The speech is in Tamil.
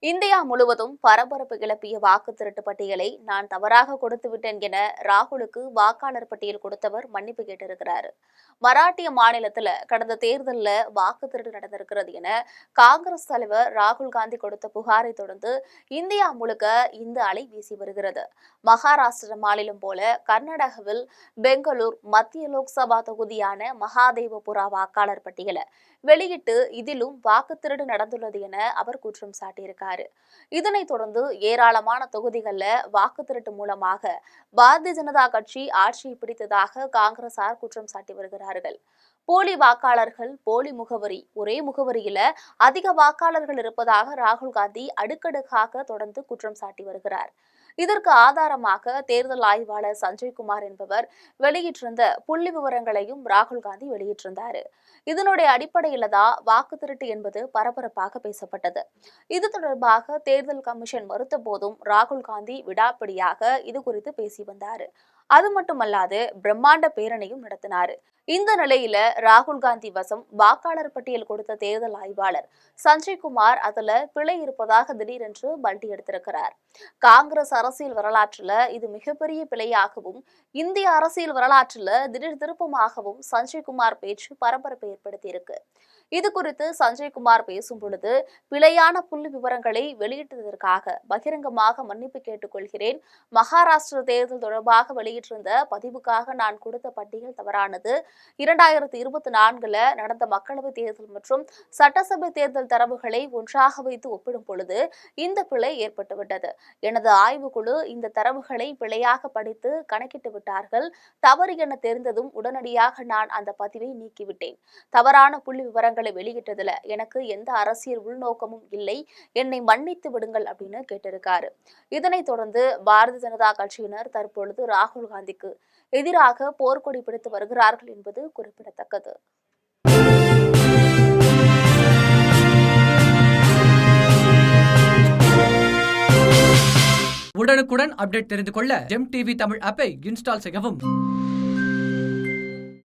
இந்தியா முழுவதும் பரபரப்பு கிளப்பிய வாக்கு திருட்டு பட்டியலை நான் தவறாக கொடுத்துவிட்டேன் என ராகுலுக்கு வாக்காளர் பட்டியல் கொடுத்தவர் மன்னிப்பு கேட்டிருக்கிறார். மராட்டிய மாநிலத்தில் கடந்த தேர்தலில் வாக்கு திருட்டு நடந்திருக்கிறது என காங்கிரஸ் தலைவர் ராகுல் காந்தி கொடுத்த புகாரை தொடர்ந்து இந்தியா முழுக்க இந்த அலை வீசி வருகிறது. மகாராஷ்டிர மாநிலம் போல கர்நாடகாவில் பெங்களூர் மத்திய லோக்சபா தொகுதியான மகாதேவபுரா வாக்காளர் பட்டியலை வெளியிட்டு இதிலும் வாக்கு திருடு நடந்துள்ளது என அவர் குற்றம் சாட்டியிருக்காரு. இதனைத் தொடர்ந்து ஏராளமான தொகுதிகளில் வாக்கு திருட்டு மூலமாக பாரதிய ஜனதா கட்சி ஆட்சியை பிடித்ததாக காங்கிரசார் குற்றம் சாட்டி வருகிறார்கள். போலி வாக்காளர்கள், போலி முகவரி, ஒரே முகவரியில அதிக வாக்காளர்கள் இருப்பதாக ராகுல் காந்தி அடுக்கடுக்காக தொடர்ந்து குற்றம் சாட்டி வருகிறார். இதற்கு ஆதாரமாக தேர்தல் ஆய்வாளர் சஞ்சய்குமார் என்பவர் வெளியிட்டிருந்த புள்ளி விவரங்களையும் ராகுல் காந்தி வெளியிட்டிருந்தார். இதனுடைய அடிப்படையில தான் வாக்கு திருட்டு என்பது பரபரப்பாக பேசப்பட்டது. இது தொடர்பாக தேர்தல் கமிஷன் மறுத்த போதும் ராகுல் காந்தி விடாப்பிடியாக இது குறித்து பேசி வந்தார். அது மட்டுமல்லாது பிரம்மாண்ட பேரணியும் நடத்தினார். இந்த நிலையில ராகுல் காந்தி வசம் வாக்காளர் பட்டியல் கொடுத்த தேர்தல் ஆய்வாளர் சஞ்சய்குமார் அதுல பிழை இருப்பதாக திடீரென்று பல்டி எடுத்திருக்கிறார். காங்கிரஸ் அரசியல் வரலாற்றுல இது மிகப்பெரிய பிழையாகவும் இந்திய அரசியல் வரலாற்றுல திடீர் திருப்பமாகவும் சஞ்சய்குமார் பேச்சு பரபரப்பை ஏற்படுத்தியிருக்கு. இது குறித்து சஞ்சய்குமார் பேசும் பொழுது பிழையான புள்ளி விவரங்களை வெளியிட்டதற்காக பகிரங்கமாக மன்னிப்பு கேட்டுக் கொள்கிறேன். மகாராஷ்டிர தேர்தல் தொடர்பாக வெளியிட்டிருந்த பதிவுக்காக நான் கொடுத்த பட்டியல் தவறானது. 2024 நடந்த மக்களவைத் தேர்தல் மற்றும் சட்டசபை தேர்தல் தரவுகளை ஒன்றாக வைத்து ஒப்பிடும் பொழுது இந்த பிழை ஏற்பட்டுவிட்டது. எனது ஆய்வுக்குழு இந்த தரவுகளை பிழையாக படித்து கணக்கிட்டு விட்டார்கள். தவறு என தெரிந்ததும் உடனடியாக நான் அந்த பதிவை நீக்கிவிட்டேன். தவறான புள்ளி விவரங்களை வெளியிட்டதுல எனக்கு எந்த அரசியல் உள்நோக்கமும் இல்லை. என்னை மன்னித்து விடுங்கள் அப்படின்னு கேட்டிருக்காரு. இதனைத் தொடர்ந்து பாரதிய ஜனதா கட்சியினர் தற்பொழுது ராகுல் காந்திக்கு எதிராக போர்க்கொடி பிடித்து வருகிறார்கள் என்பது குறிப்பிடத்தக்கது. உடனுக்குடன் அப்டேட் தெரிந்து கொள்ள ஜெம் டிவி தமிழ் ஆப்பை இன்ஸ்டால் செய்யவும்.